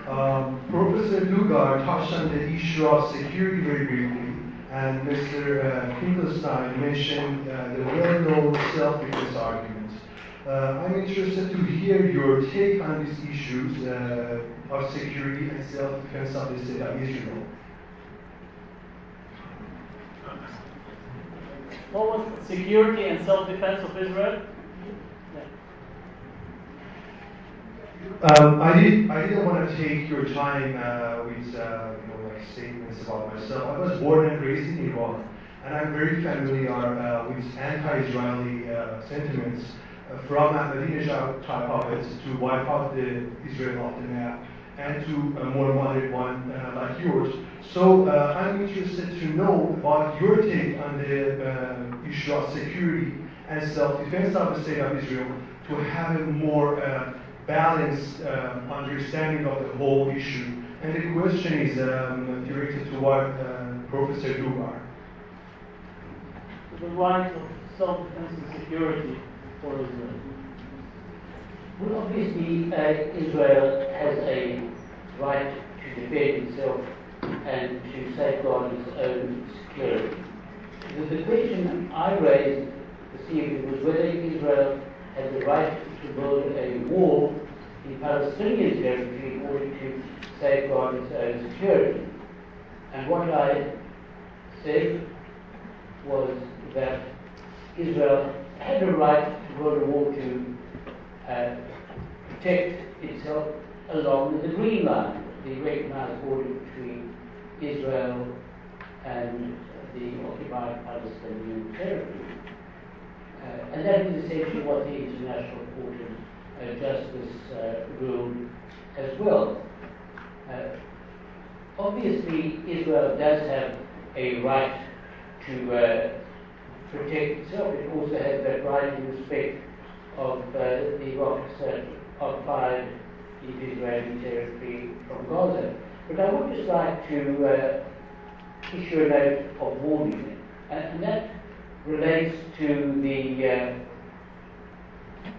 Professor Dugard touched on the issue of security very briefly, and Mr. Finkelstein mentioned the well-known self-defense argument. I'm interested to hear your take on these issues of security and self-defense of the state of Israel. What was security and self-defense of Israel? I didn't want to take your time with like statements about myself. I was born and raised in Iran, and I'm very familiar with anti-Israeli sentiments from Ahmadinejad type of it to wipe out the Israel off the map, and to a more moderate one like yours. So I'm interested to know about your take on the issue of security and self-defense of the state of Israel to have a more balanced understanding of the whole issue. And the question is directed to what Professor Dugard. The right of self-defense and security for Israel. Well, obviously, Israel has a right to defend itself and to safeguard its own security. The question I raised this evening was whether Israel has the right to build a wall in Palestinian territory in order to safeguard its own security. And what I said was that Israel had a right to build a wall to protect itself along the Green Line, the recognized border between Israel and the occupied Palestinian territory. And that is essentially what the International Court of Justice ruled as well. Obviously, Israel does have a right to protect itself. It also has that right in respect of the rockets that occupied the Israeli territory from Gaza. But I would just like to issue a note of warning, and that relates to the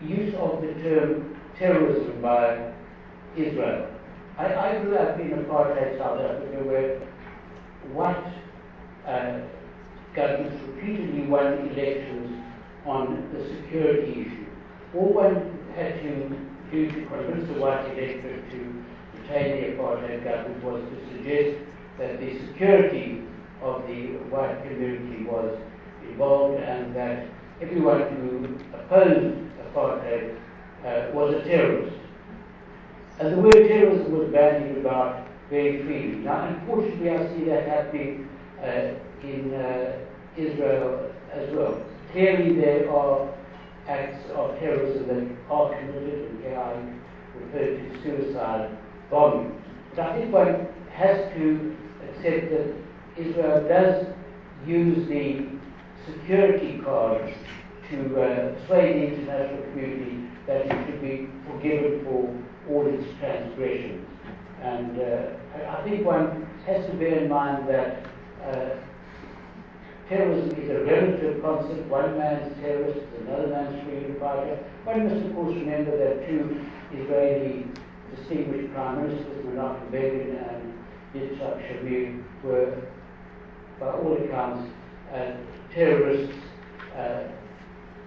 use of the term terrorism by Israel. I grew up in apartheid South Africa where white governments repeatedly won elections on the security issue. All one had to do to convince the white electorate to retain the apartheid government was to suggest that the security of the white community was involved and that everyone who opposed apartheid was a terrorist. And the word terrorism was bandied about very freely. Now, unfortunately, I see that happening in Israel as well. Clearly, there are acts of terrorism that are committed, and here I refer to suicide bombings. But I think one has to accept that Israel does use the security card to sway the international community that it should be forgiven for all its transgressions. And I think one has to bear in mind that terrorism is a relative concept. One man's terrorist is another man's freedom fighter. One must, of course, remember that two Israeli distinguished prime ministers, Menachem Begin and Yitzhak Shamir, were, by all accounts, terrorists,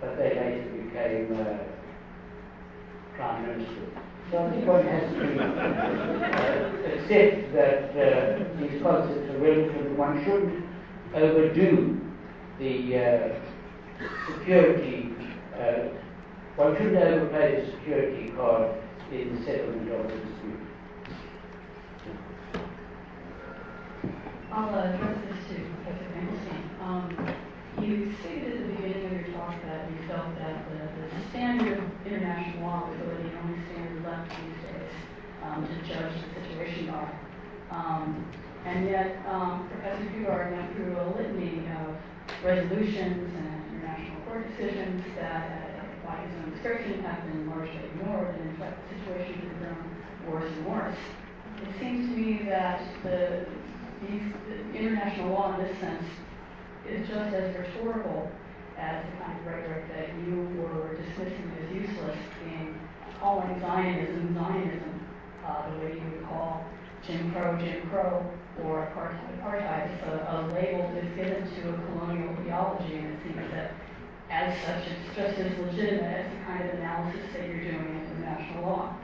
but they later became prime ministers. So I think one has to accept that these concepts are relative. One shouldn't overdo the security, one shouldn't overplay the security card in the settlement of the dispute. I'll address this to Professor Finkelstein. You stated at the beginning of your talk that you felt that the standard of international law was really the only standard left these days to judge the situation by. And yet, Professor Dugard went through a litany of resolutions and international court decisions that, by his own description, have been largely ignored, and in fact, the situation has grown worse and worse. It seems to me that the international law, in this sense, is just as rhetorical as the kind of rhetoric that you were dismissing as useless in calling Zionism, the way you would call Jim Crow, or apartheid. It's a label that's given to a colonial ideology, and it seems that as such it's just as legitimate as the kind of analysis that you're doing in international law.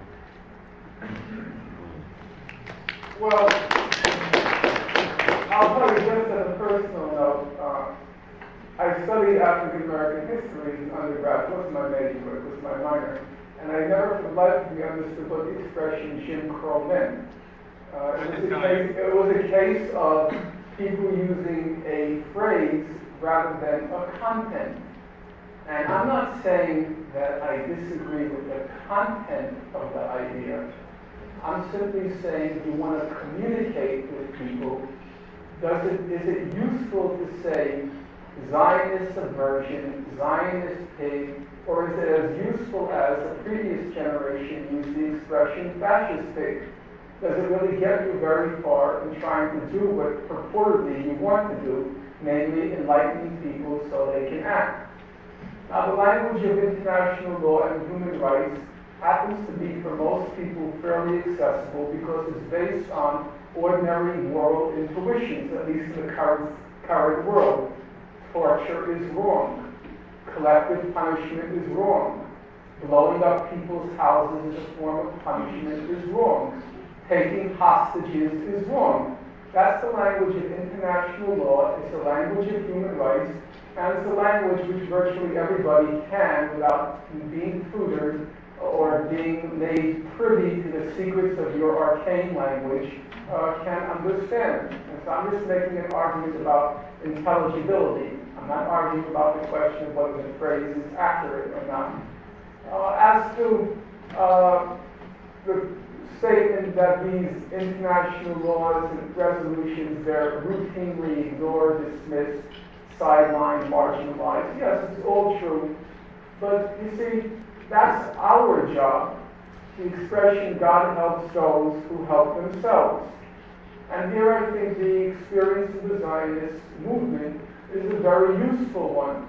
Well, I'll tell you just as a personal note, I studied African American history in undergrad. It wasn't my major, but it was my minor. And I never for the life of me understood what the expression Jim Crow meant. It was a case of people using a phrase rather than a content. And I'm not saying that I disagree with the content of the idea. I'm simply saying if you want to communicate with people, is it useful to say Zionist subversion, Zionist pig, or is it as useful as the previous generation used the expression fascist pig? Does it really get you very far in trying to do what purportedly you want to do, namely enlightening people so they can act? Now, the language of international law and human rights happens to be for most people fairly accessible because it's based on ordinary moral intuitions, at least in the current world. Torture is wrong. Collective punishment is wrong. Blowing up people's houses as a form of punishment is wrong. Taking hostages is wrong. That's the language of international law. It's the language of human rights. And it's a language which virtually everybody can, without being tutored or being made privy to the secrets of your arcane language, can understand. And so I'm just making an argument about intelligibility. I'm not arguing about the question of whether the phrase is accurate or not. As to the statement that these international laws and resolutions, they're routinely ignored, dismissed, sidelined, marginalized. Yes, it's all true. But you see, that's our job. The expression, God helps those who help themselves. And here I think the experience of the Zionist movement is a very useful one.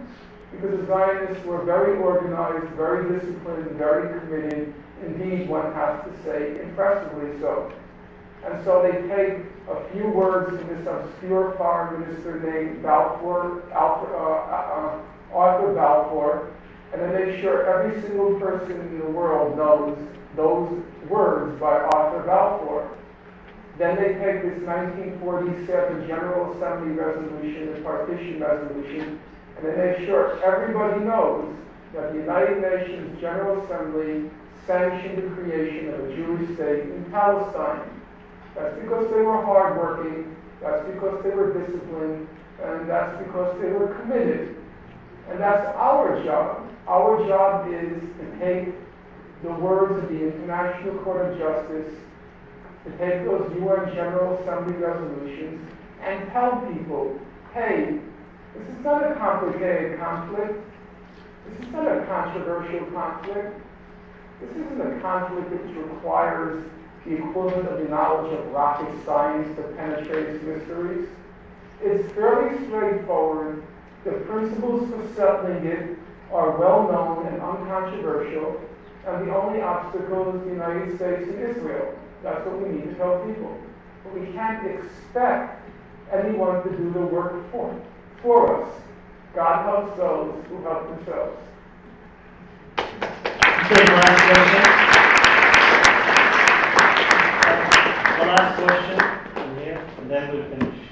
Because the Zionists were very organized, very disciplined, very committed. Indeed, one has to say, impressively so. And so they take a few words from this obscure foreign minister named Arthur Balfour, and then make sure every single person in the world knows those words by Arthur Balfour. Then they take this 1947 General Assembly resolution, the partition resolution, and they make sure everybody knows that the United Nations General Assembly sanctioned the creation of a Jewish state in Palestine. That's because they were hardworking, that's because they were disciplined, and that's because they were committed. And that's our job. Our job is to take the words of the International Court of Justice, to take those UN General Assembly resolutions, and tell people, hey, this is not a complicated conflict. This is not a controversial conflict. This isn't a conflict which requires the equivalent of the knowledge of rocket science to penetrate its mysteries. It's fairly straightforward. The principles for settling it are well known and uncontroversial, and the only obstacle is the United States and Israel. That's what we need to tell people. But we can't expect anyone to do the work for us. God helps those who help themselves. Okay, last question. The last question from here, and then we'll finish.